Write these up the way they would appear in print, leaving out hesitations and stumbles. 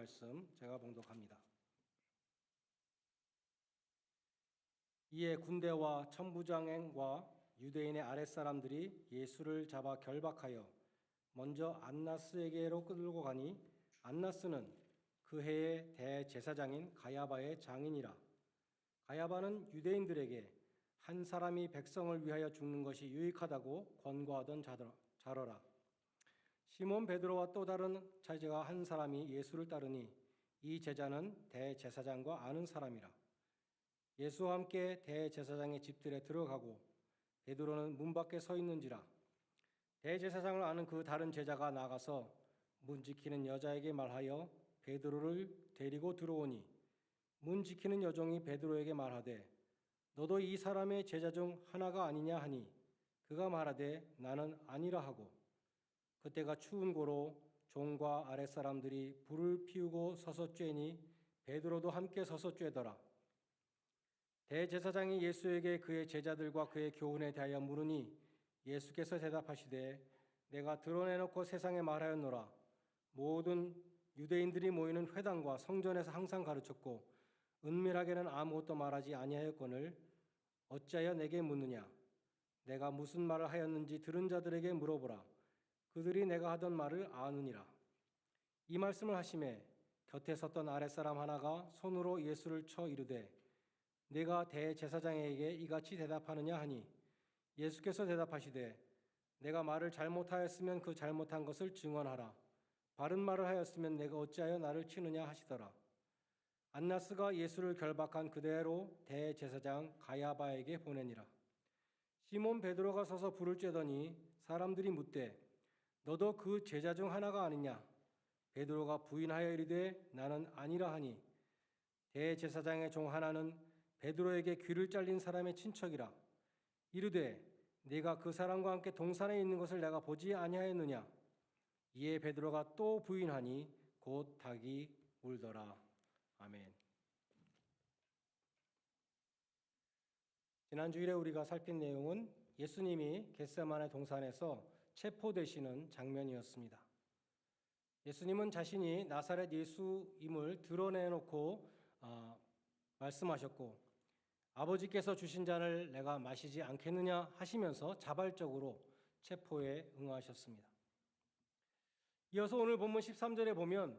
말씀 제가 봉독합니다. 이에 군대와 천부장과 유대인의 아랫사람들이 예수를 잡아 결박하여 먼저 안나스에게로 끌고 가니 안나스는 그 해의 대제사장인 가야바의 장인이라. 가야바는 유대인들에게 한 사람이 백성을 위하여 죽는 것이 유익하다고 권고하던 자러라. 시몬 베드로와 또 다른 제자가 한 사람이 예수를 따르니 이 제자는 대제사장과 아는 사람이라. 예수와 함께 대제사장의 집들에 들어가고 베드로는 문 밖에 서 있는지라. 대제사장을 아는 그 다른 제자가 나가서 문 지키는 여자에게 말하여 베드로를 데리고 들어오니 문 지키는 여종이 베드로에게 말하되 너도 이 사람의 제자 중 하나가 아니냐 하니 그가 말하되 나는 아니라 하고 그때가 추운 고로 종과 아랫사람들이 불을 피우고 서서 쬐니 베드로도 함께 서서 쬐더라. 대제사장이 예수에게 그의 제자들과 그의 교훈에 대하여 물으니 예수께서 대답하시되 내가 드러내놓고 세상에 말하였노라. 모든 유대인들이 모이는 회당과 성전에서 항상 가르쳤고 은밀하게는 아무것도 말하지 아니하였거늘 어찌하여 내게 묻느냐. 내가 무슨 말을 하였는지 들은 자들에게 물어보라. 그들이 내가 하던 말을 아느니라. 이 말씀을 하시매 곁에 섰던 아랫사람 하나가 손으로 예수를 쳐 이르되 내가 대제사장에게 이같이 대답하느냐 하니 예수께서 대답하시되 내가 말을 잘못하였으면 그 잘못한 것을 증언하라. 바른 말을 하였으면 내가 어찌하여 나를 치느냐 하시더라. 안나스가 예수를 결박한 그대로 대제사장 가야바에게 보내니라. 시몬 베드로가 서서 불을 쬐더니 사람들이 묻되 너도 그 제자 중 하나가 아니냐. 베드로가 부인하여 이르되 나는 아니라 하니 대제사장의 종 하나는 베드로에게 귀를 잘린 사람의 친척이라. 이르되 네가 그 사람과 함께 동산에 있는 것을 내가 보지 아니하였느냐. 이에 베드로가 또 부인하니 곧 닭이 울더라. 아멘. 지난 주일에 우리가 살핀 내용은 예수님이 겟세마네 동산에서 체포되시는 장면이었습니다. 예수님은 자신이 나사렛 예수임을 드러내놓고 말씀하셨고 아버지께서 주신 잔을 내가 마시지 않겠느냐 하시면서 자발적으로 체포에 응하셨습니다. 이어서 오늘 본문 13절에 보면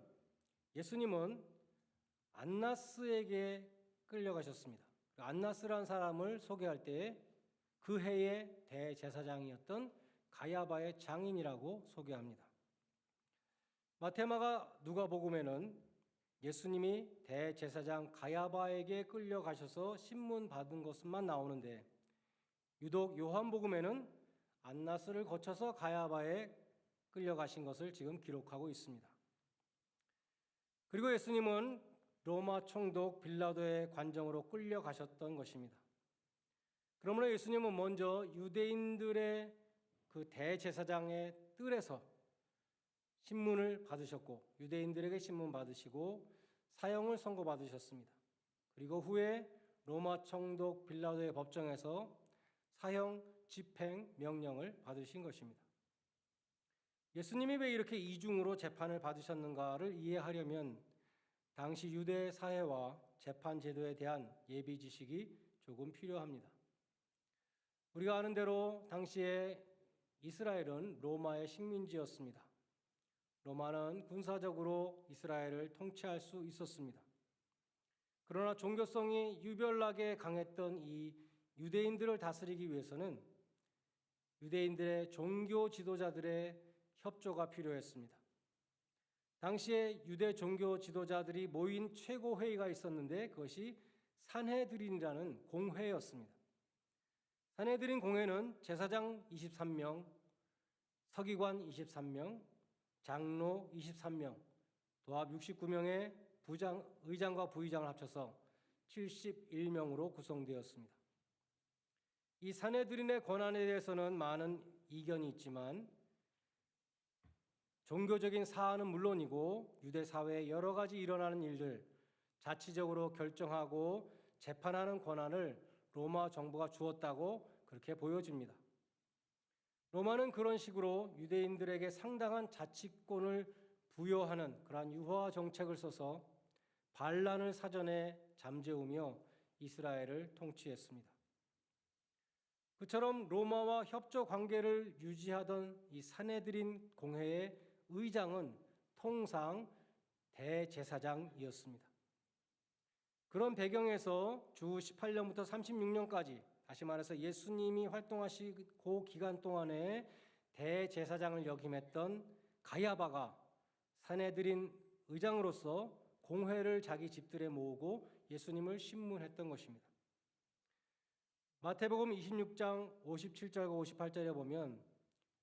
예수님은 안나스에게 끌려가셨습니다. 안나스라는 사람을 소개할 때 그 해의 대제사장이었던 가야바의 장인이라고 소개합니다. 마태마가 누가복음에는 예수님이 대제사장 가야바에게 끌려가셔서 신문 받은 것만 나오는데 유독 요한복음에는 안나스를 거쳐서 가야바에 끌려가신 것을 지금 기록하고 있습니다. 그리고 예수님은 로마 총독 빌라도의 관정으로 끌려가셨던 것입니다. 그러므로 예수님은 먼저 유대인들의 그 대제사장의 뜰에서 신문을 받으셨고 유대인들에게 신문 받으시고 사형을 선고받으셨습니다. 그리고 후에 로마 총독 빌라도의 법정에서 사형 집행 명령을 받으신 것입니다. 예수님이 왜 이렇게 이중으로 재판을 받으셨는가를 이해하려면 당시 유대 사회와 재판 제도에 대한 예비 지식이 조금 필요합니다. 우리가 아는 대로 당시에 이스라엘은 로마의 식민지였습니다. 로마는 군사적으로 이스라엘을 통치할 수 있었습니다. 그러나 종교성이 유별나게 강했던 이 유대인들을 다스리기 위해서는 유대인들의 종교 지도자들의 협조가 필요했습니다. 당시에 유대 종교 지도자들이 모인 최고회의가 있었는데 그것이 산헤드린이라는 공회였습니다. 산헤드린 공회는 제사장 23명, 서기관 23명, 장로 23명, 도합 69명의 의장과 부의장을 합쳐서 71명으로 구성되었습니다. 이 산헤드린의 권한에 대해서는 많은 이견이 있지만 종교적인 사안은 물론이고 유대 사회에 여러 가지 일어나는 일들 자치적으로 결정하고 재판하는 권한을 로마 정부가 주었다고 그렇게 보여집니다. 로마는 그런 식으로 유대인들에게 상당한 자치권을 부여하는 그러한 유화 정책을 써서 반란을 사전에 잠재우며 이스라엘을 통치했습니다. 그처럼 로마와 협조 관계를 유지하던 이 산헤드린 공회의 의장은 통상 대제사장이었습니다. 그런 배경에서 주 18년부터 36년까지, 다시 말해서 예수님이 활동하시고 기간 동안에 대제사장을 역임했던 가야바가 산헤드린 의장으로서 공회를 자기 집들에 모으고 예수님을 신문했던 것입니다. 마태복음 26장 57절과 58절에 보면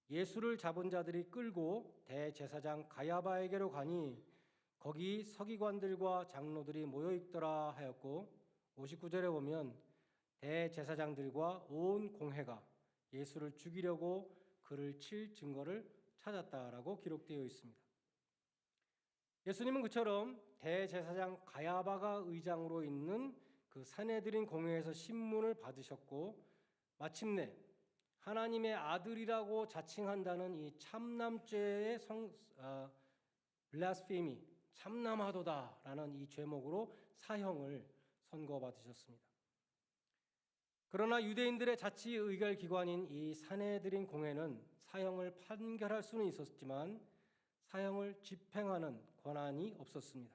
예수를 잡은 자들이 끌고 대제사장 가야바에게로 가니 거기 서기관들과 장로들이 모여 있더라 하였고, 59절에 보면 대제사장들과 온 공회가 예수를 죽이려고 그를 칠 증거를 찾았다라고 기록되어 있습니다. 예수님은 그처럼 대제사장 가야바가 의장으로 있는 그 산헤드린 공회에서 신문을 받으셨고, 마침내 하나님의 아들이라고 자칭한다는 이 참남죄의 블라스페미, 참남하도다라는 이 죄목으로 사형을 선고받으셨습니다. 그러나 유대인들의 자치 의결 기관인 이 산헤드린 공회는 사형을 판결할 수는 있었지만 사형을 집행하는 권한이 없었습니다.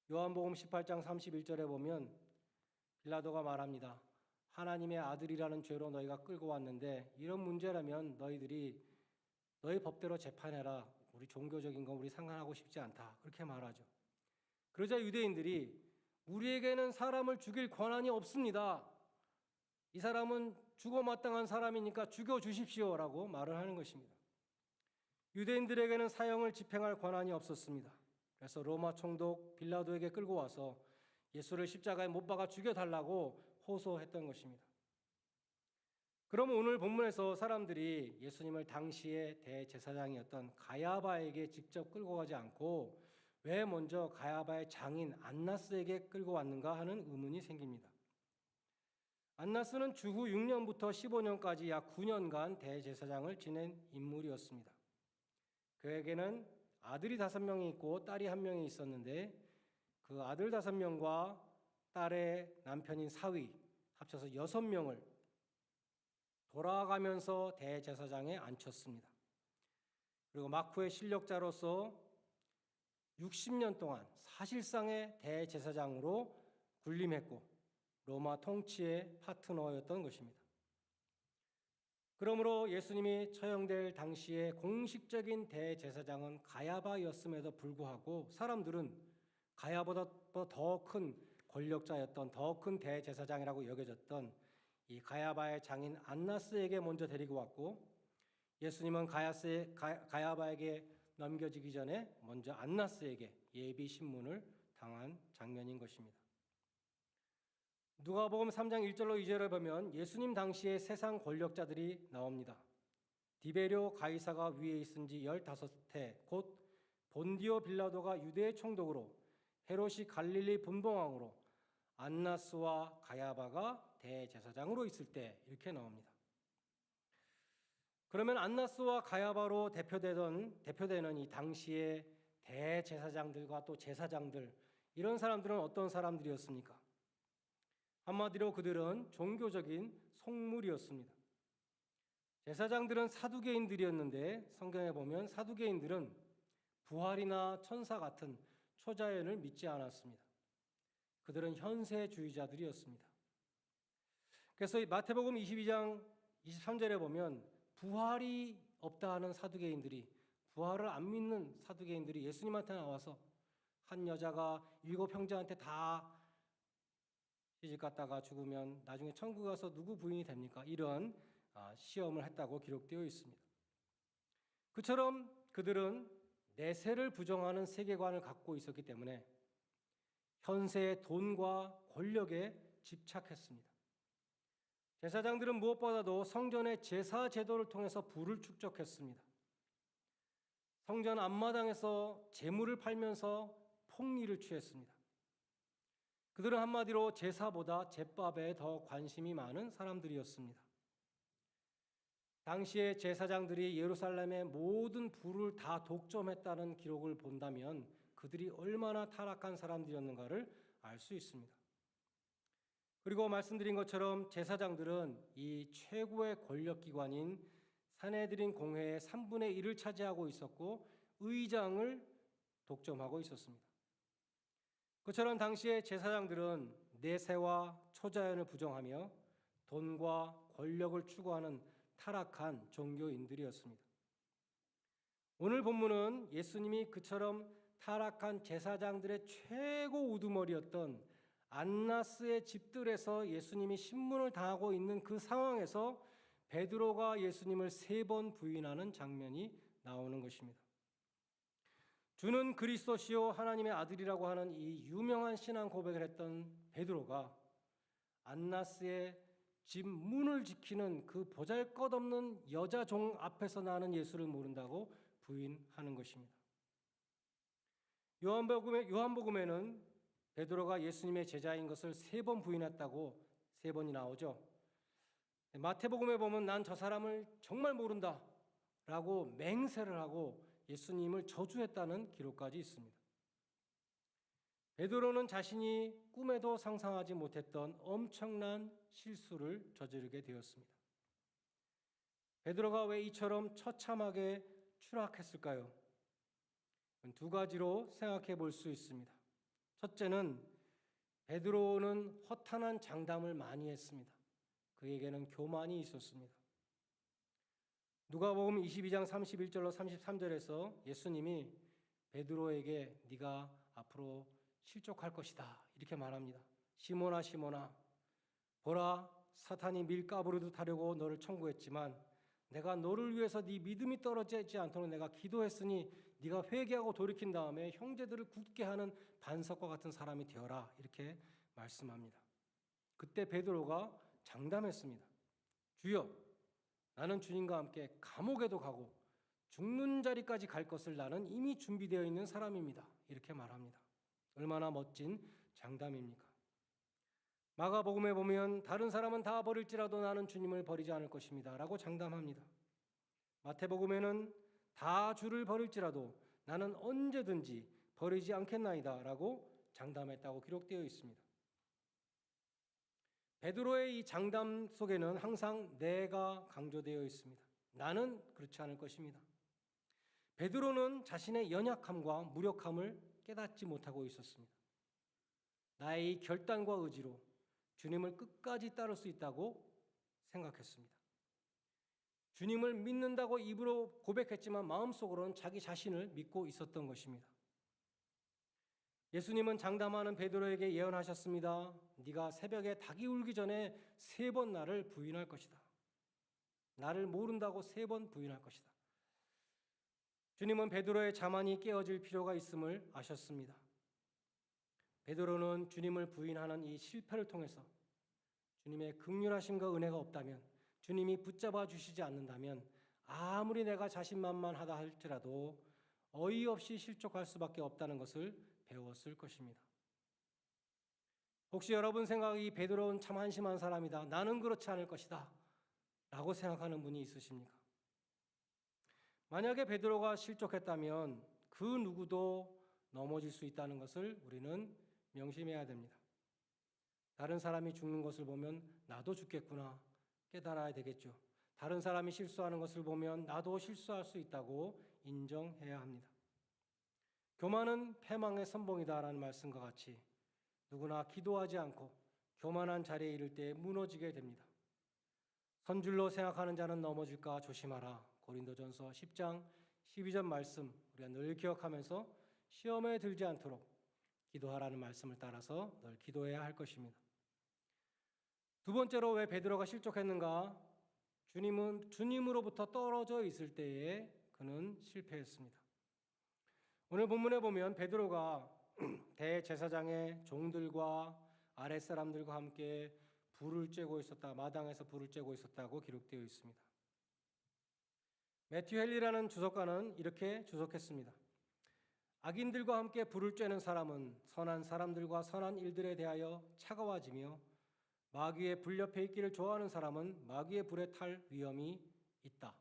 요한복음 18장 31절에 보면 빌라도가 말합니다. 하나님의 아들이라는 죄로 너희가 끌고 왔는데 이런 문제라면 너희 법대로 재판해라. 우리 종교적인 건 우리 상관하고 싶지 않다. 그렇게 말하죠. 그러자 유대인들이 우리에게는 사람을 죽일 권한이 없습니다. 이 사람은 죽어 마땅한 사람이니까 죽여주십시오라고 말을 하는 것입니다. 유대인들에게는 사형을 집행할 권한이 없었습니다. 그래서 로마 총독 빌라도에게 끌고 와서 예수를 십자가에 못 박아 죽여달라고 호소했던 것입니다. 그럼 오늘 본문에서 사람들이 예수님을 당시의 대제사장이었던 가야바에게 직접 끌고 가지 않고 왜 먼저 가야바의 장인 안나스에게 끌고 왔는가 하는 의문이 생깁니다. 안나스는 주후 6년부터 15년까지 약 9년간 대제사장을 지낸 인물이었습니다. 그에게는 아들이 5명이 있고 딸이 1명이 있었는데 그 아들 5명과 딸의 남편인 사위 합쳐서 6명을 돌아가면서 대제사장에 앉혔습니다. 그리고 막후의 실력자로서 60년 동안 사실상의 대제사장으로 군림했고 로마 통치의 파트너였던 것입니다. 그러므로 예수님이 처형될 당시의 공식적인 대제사장은 가야바였음에도 불구하고 사람들은 가야보다 더 큰 권력자였던 더 큰 대제사장이라고 여겨졌던 이 가야바의 장인 안나스에게 먼저 데리고 왔고, 예수님은 가야바에게 넘겨지기 전에 먼저 안나스에게 예비 신문을 당한 장면인 것입니다. 누가복음 3장 1절로 2절을 보면 예수님 당시의 세상 권력자들이 나옵니다. 디베rio 가이사가 위에 있은 지 15해, 곧 본디오 빌라도가 유대의 총독으로, 헤롯이 갈릴리 분봉왕으로, 안나스와 가야바가 대제사장으로 있을 때, 이렇게 나옵니다. 그러면 안나스와 가야바로 대표되는 이 당시의 대제사장들과 또 제사장들, 이런 사람들은 어떤 사람들이었습니까? 한마디로 그들은 종교적인 속물이었습니다. 제사장들은 사두개인들이었는데 성경에 보면 사두개인들은 부활이나 천사 같은 초자연을 믿지 않았습니다. 그들은 현세주의자들이었습니다. 그래서 마태복음 22장 23절에 보면 부활이 없다 하는 사두개인들이, 부활을 안 믿는 사두개인들이 예수님한테 나와서 한 여자가 7 형제한테 다 시집 갔다가 죽으면 나중에 천국 가서 누구 부인이 됩니까? 이런 시험을 했다고 기록되어 있습니다. 그처럼 그들은 내세를 부정하는 세계관을 갖고 있었기 때문에 현세의 돈과 권력에 집착했습니다. 제사장들은 무엇보다도 성전의 제사 제도를 통해서 부를 축적했습니다. 성전 앞마당에서 재물을 팔면서 폭리를 취했습니다. 그들은 한마디로 제사보다 제밥에 더 관심이 많은 사람들이었습니다. 당시의 제사장들이 예루살렘의 모든 불을 다 독점했다는 기록을 본다면 그들이 얼마나 타락한 사람들이었는가를 알 수 있습니다. 그리고 말씀드린 것처럼 제사장들은 이 최고의 권력기관인 산헤드린 공회의 3분의 1을 차지하고 있었고 의장을 독점하고 있었습니다. 그처럼 당시의 제사장들은 내세와 초자연을 부정하며 돈과 권력을 추구하는 타락한 종교인들이었습니다. 오늘 본문은 예수님이 그처럼 타락한 제사장들의 최고 우두머리였던 안나스의 집들에서 예수님이 신문을 당하고 있는 그 상황에서 베드로가 예수님을 3번 부인하는 장면이 나오는 것입니다. 주는 그리스도시요 하나님의 아들이라고 하는 이 유명한 신앙 고백을 했던 베드로가 안나스의 집 문을 지키는 그 보잘것없는 여자 종 앞에서 나는 예수를 모른다고 부인하는 것입니다. 요한복음에는 베드로가 예수님의 제자인 것을 3번 부인했다고 3번이 나오죠. 마태복음에 보면 난 저 사람을 정말 모른다 라고 맹세를 하고 예수님을 저주했다는 기록까지 있습니다. 베드로는 자신이 꿈에도 상상하지 못했던 엄청난 실수를 저지르게 되었습니다. 베드로가 왜 이처럼 처참하게 추락했을까요? 2가지로 생각해 볼 수 있습니다. 첫째는 베드로는 허탄한 장담을 많이 했습니다. 그에게는 교만이 있었습니다. 누가복음 22장 31절로 33절에서 예수님이 베드로에게 네가 앞으로 실족할 것이다 이렇게 말합니다. 시몬아 시몬아 보라 사탄이 밀가부르듯 하려고 너를 청구했지만 내가 너를 위해서 네 믿음이 떨어지지 않도록 내가 기도했으니 네가 회개하고 돌이킨 다음에 형제들을 굳게 하는 반석과 같은 사람이 되어라 이렇게 말씀합니다. 그때 베드로가 장담했습니다. 주여 나는 주님과 함께 감옥에도 가고 죽는 자리까지 갈 것을 나는 이미 준비되어 있는 사람입니다. 이렇게 말합니다. 얼마나 멋진 장담입니까? 마가복음에 보면 다른 사람은 다 버릴지라도 나는 주님을 버리지 않을 것입니다. 라고 장담합니다. 마태복음에는 다 주를 버릴지라도 나는 언제든지 버리지 않겠나이다. 라고 장담했다고 기록되어 있습니다. 베드로의 이 장담 속에는 항상 내가 강조되어 있습니다. 나는 그렇지 않을 것입니다. 베드로는 자신의 연약함과 무력함을 깨닫지 못하고 있었습니다. 나의 이 결단과 의지로 주님을 끝까지 따를 수 있다고 생각했습니다. 주님을 믿는다고 입으로 고백했지만 마음속으로는 자기 자신을 믿고 있었던 것입니다. 예수님은 장담하는 베드로에게 예언하셨습니다. 네가 새벽에 닭이 울기 전에 3번 나를 부인할 것이다. 나를 모른다고 3번 부인할 것이다. 주님은 베드로의 자만이 깨어질 필요가 있음을 아셨습니다. 베드로는 주님을 부인하는 이 실패를 통해서 주님의 긍휼하심과 은혜가 없다면, 주님이 붙잡아 주시지 않는다면 아무리 내가 자신만만하다 할지라도 어이없이 실족할 수밖에 없다는 것을 배웠을 것입니다. 혹시 여러분 생각이 베드로는 참 한심한 사람이다. 나는 그렇지 않을 것이다. 라고 생각하는 분이 있으십니까? 만약에 베드로가 실족했다면 그 누구도 넘어질 수 있다는 것을 우리는 명심해야 됩니다. 다른 사람이 죽는 것을 보면 나도 죽겠구나 깨달아야 되겠죠. 다른 사람이 실수하는 것을 보면 나도 실수할 수 있다고 인정해야 합니다. 교만은 패망의 선봉이다라는 말씀과 같이 누구나 기도하지 않고 교만한 자리에 이를 때 무너지게 됩니다. 선줄로 생각하는 자는 넘어질까 조심하라. 고린도전서 10장 12절 말씀 우리가 늘 기억하면서 시험에 들지 않도록 기도하라는 말씀을 따라서 늘 기도해야 할 것입니다. 두 번째로 왜 베드로가 실족했는가? 주님은 주님으로부터 떨어져 있을 때에 그는 실패했습니다. 오늘 본문에 보면 베드로가 대제사장의 종들과 아랫사람들과 함께 불을 쬐고 있었다. 마당에서 불을 쬐고 있었다고 기록되어 있습니다. 매튜 헨리라는 주석가는 이렇게 주석했습니다. 악인들과 함께 불을 쬐는 사람은 선한 사람들과 선한 일들에 대하여 차가워지며 마귀의 불 옆에 있기를 좋아하는 사람은 마귀의 불에 탈 위험이 있다.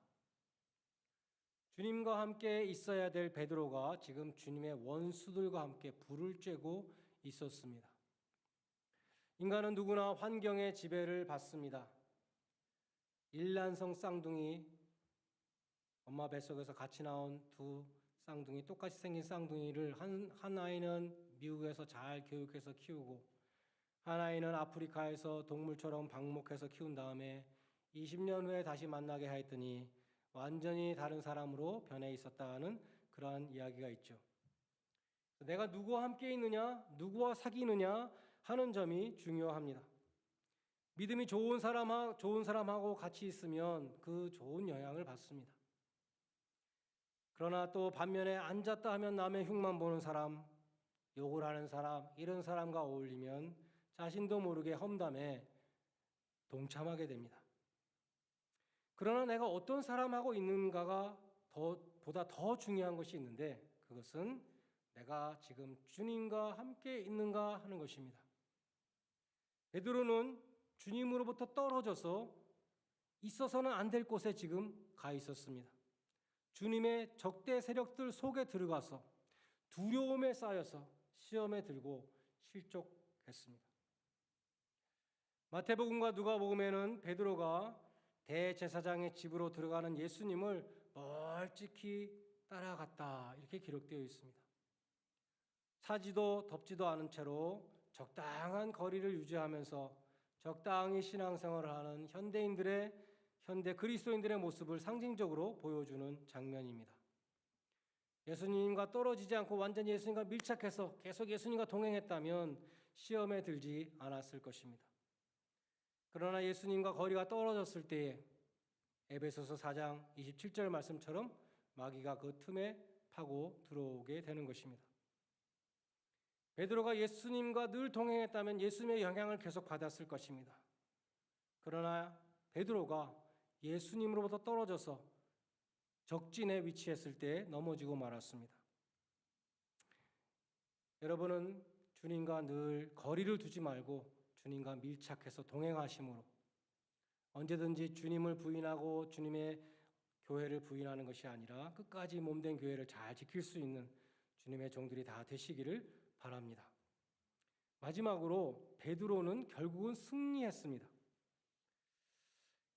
주님과 함께 있어야 될 베드로가 지금 주님의 원수들과 함께 불을 쬐고 있었습니다. 인간은 누구나 환경의 지배를 받습니다. 일란성 쌍둥이, 엄마 뱃속에서 같이 나온 두 쌍둥이, 똑같이 생긴 쌍둥이를 한 아이는 미국에서 잘 교육해서 키우고 한 아이는 아프리카에서 동물처럼 방목해서 키운 다음에 20년 후에 다시 만나게 하였더니 완전히 다른 사람으로 변해 있었다는 그러한 이야기가 있죠. 내가 누구와 함께 있느냐, 누구와 사귀느냐 하는 점이 중요합니다. 믿음이 좋은 사람하고 같이 있으면 그 좋은 영향을 받습니다. 그러나 또 반면에 앉았다 하면 남의 흉만 보는 사람, 욕을 하는 사람, 이런 사람과 어울리면 자신도 모르게 험담에 동참하게 됩니다. 그러나 내가 어떤 사람하고 있는가가 보다 더 중요한 것이 있는데 그것은 내가 지금 주님과 함께 있는가 하는 것입니다. 베드로는 주님으로부터 떨어져서 있어서는 안 될 곳에 지금 가 있었습니다. 주님의 적대 세력들 속에 들어가서 두려움에 쌓여서 시험에 들고 실족했습니다. 마태복음과 누가복음에는 베드로가 대제사장의 집으로 들어가는 예수님을 멀찍이 따라갔다 이렇게 기록되어 있습니다. 차지도 덥지도 않은 채로 적당한 거리를 유지하면서 적당히 신앙생활을 하는 현대 그리스도인들의 모습을 상징적으로 보여주는 장면입니다. 예수님과 떨어지지 않고 완전히 예수님과 밀착해서 계속 예수님과 동행했다면 시험에 들지 않았을 것입니다. 그러나 예수님과 거리가 떨어졌을 때에 에베소서 4장 27절 말씀처럼 마귀가 그 틈에 파고 들어오게 되는 것입니다. 베드로가 예수님과 늘 동행했다면 예수님의 영향을 계속 받았을 것입니다. 그러나 베드로가 예수님으로부터 떨어져서 적진에 위치했을 때 넘어지고 말았습니다. 여러분은 주님과 늘 거리를 두지 말고 주님과 밀착해서 동행하심으로 언제든지 주님을 부인하고 주님의 교회를 부인하는 것이 아니라 끝까지 몸된 교회를 잘 지킬 수 있는 주님의 종들이 다 되시기를 바랍니다. 마지막으로 베드로는 결국은 승리했습니다.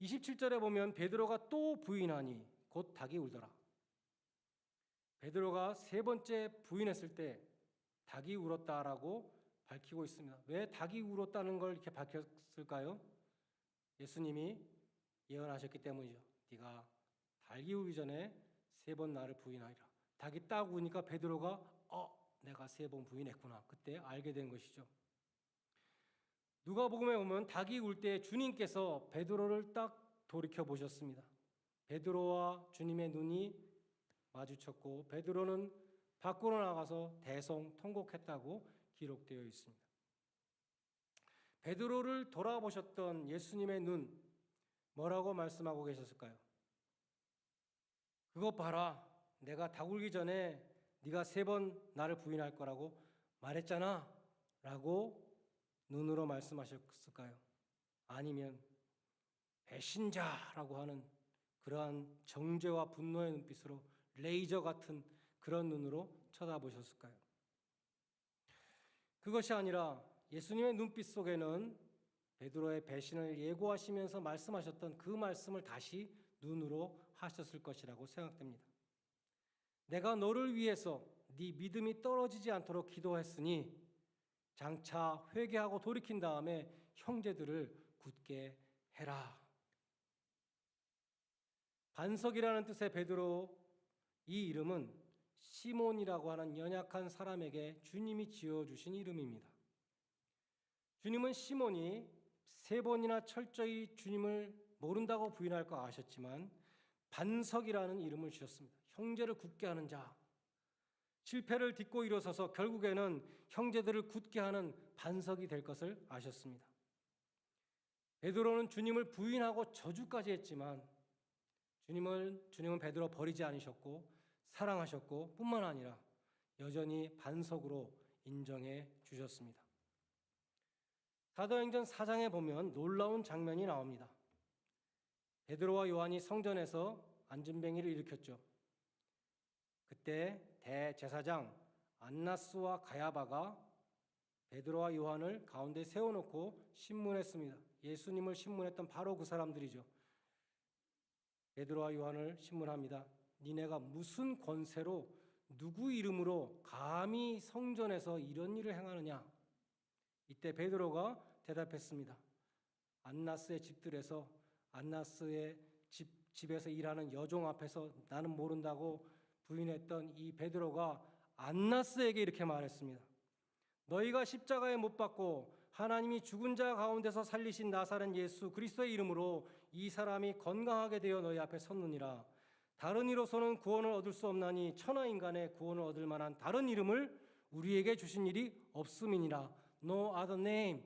27절에 보면 베드로가 또 부인하니 곧 닭이 울더라. 베드로가 세 번째 부인했을 때 닭이 울었다라고 밝히고 있습니다. 왜 닭이 울었다는 걸 이렇게 밝혔을까요? 예수님이 예언하셨기 때문이죠. 네가 닭이 울기 전에 세 번 나를 부인하리라. 닭이 딱 우니까 베드로가 내가 세 번 부인했구나. 그때 알게 된 것이죠. 누가복음에 보면 닭이 울 때 주님께서 베드로를 딱 돌이켜 보셨습니다. 베드로와 주님의 눈이 마주쳤고 베드로는 밖으로 나가서 대성통곡했다고 기록되어 있습니다. 베드로를 돌아보셨던 예수님의 눈 뭐라고 말씀하고 계셨을까요? 그것 봐라. 내가 닭 울기 전에 네가 세 번 나를 부인할 거라고 말했잖아 라고 눈으로 말씀하셨을까요? 아니면 배신자라고 하는 그러한 정죄와 분노의 눈빛으로 레이저 같은 그런 눈으로 쳐다보셨을까요? 그것이 아니라 예수님의 눈빛 속에는 베드로의 배신을 예고하시면서 말씀하셨던 그 말씀을 다시 눈으로 하셨을 것이라고 생각됩니다. 내가 너를 위해서 네 믿음이 떨어지지 않도록 기도했으니 장차 회개하고 돌이킨 다음에 형제들을 굳게 해라. 반석이라는 뜻의 베드로, 이 이름은 시몬이라고 하는 연약한 사람에게 주님이 지어주신 이름입니다. 주님은 시몬이 세 번이나 철저히 주님을 모른다고 부인할 거 아셨지만 반석이라는 이름을 주셨습니다. 형제를 굳게 하는 자, 실패를 딛고 일어서서 결국에는 형제들을 굳게 하는 반석이 될 것을 아셨습니다. 베드로는 주님을 부인하고 저주까지 했지만 주님은 베드로 버리지 않으셨고 사랑하셨고 뿐만 아니라 여전히 반석으로 인정해 주셨습니다. 사도행전 4장에 보면 놀라운 장면이 나옵니다. 베드로와 요한이 성전에서 안전뱅이를 일으켰죠. 그때 대제사장 안나스와 가야바가 베드로와 요한을 가운데 세워놓고 신문했습니다. 예수님을 신문했던 바로 그 사람들이죠. 베드로와 요한을 신문합니다. 니네가 무슨 권세로 누구 이름으로 감히 성전에서 이런 일을 행하느냐? 이때 베드로가 대답했습니다. 안나스의 집들에서 안나스의 집에서 일하는 여종 앞에서 나는 모른다고 부인했던 이 베드로가 안나스에게 이렇게 말했습니다. 너희가 십자가에 못 박고 하나님이 죽은 자 가운데서 살리신 나사렛 예수 그리스도의 이름으로 이 사람이 건강하게 되어 너희 앞에 섰느니라. 다른 이로서는 구원을 얻을 수 없나니 천하 인간의 구원을 얻을 만한 다른 이름을 우리에게 주신 일이 없음이니라. No other name.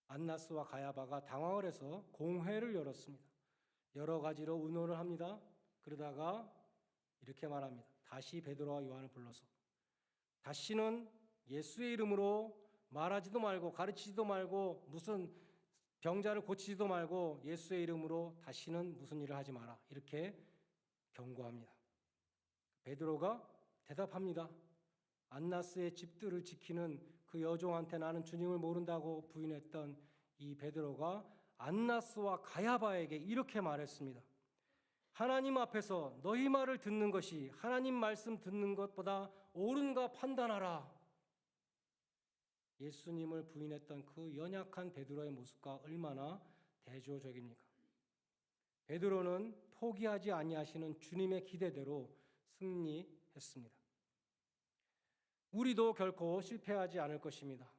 안나스와 가야바가 당황을 해서 공회를 열었습니다. 여러 가지로 의논을 합니다. 그러다가 이렇게 말합니다. 다시 베드로와 요한을 불러서 다시는 예수의 이름으로 말하지도 말고 가르치지도 말고 무슨 병자를 고치지도 말고 예수의 이름으로 다시는 무슨 일을 하지 마라. 이렇게 경고합니다. 베드로가 대답합니다. 안나스의 집들을 지키는 그 여종한테 나는 주님을 모른다고 부인했던 이 베드로가 안나스와 가야바에게 이렇게 말했습니다. 하나님 앞에서 너희 말을 듣는 것이 하나님 말씀 듣는 것보다 옳은가 판단하라. 예수님을 부인했던 그 연약한 베드로의 모습과 얼마나 대조적입니까? 베드로는 포기하지 아니하시는 주님의 기대대로 승리했습니다. 우리도 결코 실패하지 않을 것입니다.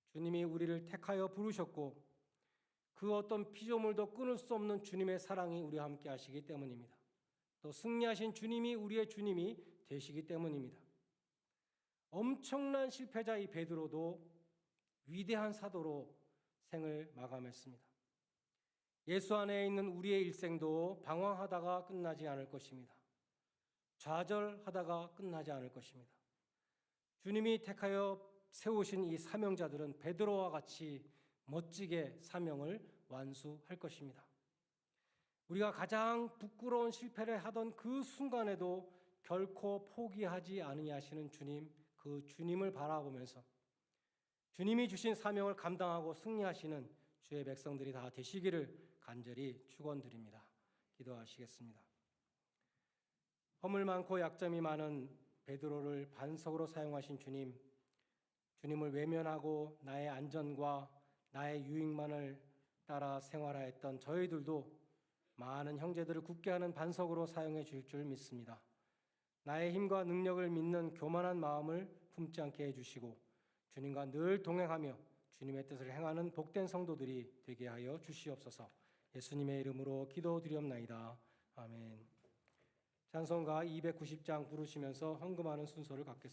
주님이 우리를 택하여 부르셨고 그 어떤 피조물도 끊을 수 없는 주님의 사랑이 우리와 함께 하시기 때문입니다. 또 승리하신 주님이 우리의 주님이 되시기 때문입니다. 엄청난 실패자 이 베드로도 위대한 사도로 생을 마감했습니다. 예수 안에 있는 우리의 일생도 방황하다가 끝나지 않을 것입니다. 좌절하다가 끝나지 않을 것입니다. 주님이 택하여 세우신 이 사명자들은 베드로와 같이 멋지게 사명을 완수할 것입니다. 우리가 가장 부끄러운 실패를 하던 그 순간에도 결코 포기하지 아니하시는 주님, 그 주님을 바라보면서 주님이 주신 사명을 감당하고 승리하시는 주의 백성들이 다 되시기를 간절히 축원드립니다. 기도하시겠습니다. 허물 많고 약점이 많은 베드로를 반석으로 사용하신 주님, 주님을 외면하고 나의 안전과 나의 유익만을 따라 생활하였던 저희들도 많은 형제들을 굳게 하는 반석으로 사용해 주실 줄 믿습니다. 나의 힘과 능력을 믿는 교만한 마음을 품지 않게 해주시고 주님과 늘 동행하며 주님의 뜻을 행하는 복된 성도들이 되게 하여 주시옵소서. 예수님의 이름으로 기도드리옵나이다. 아멘. 찬송가 290장 부르시면서 헌금하는 순서를 갖겠습니다.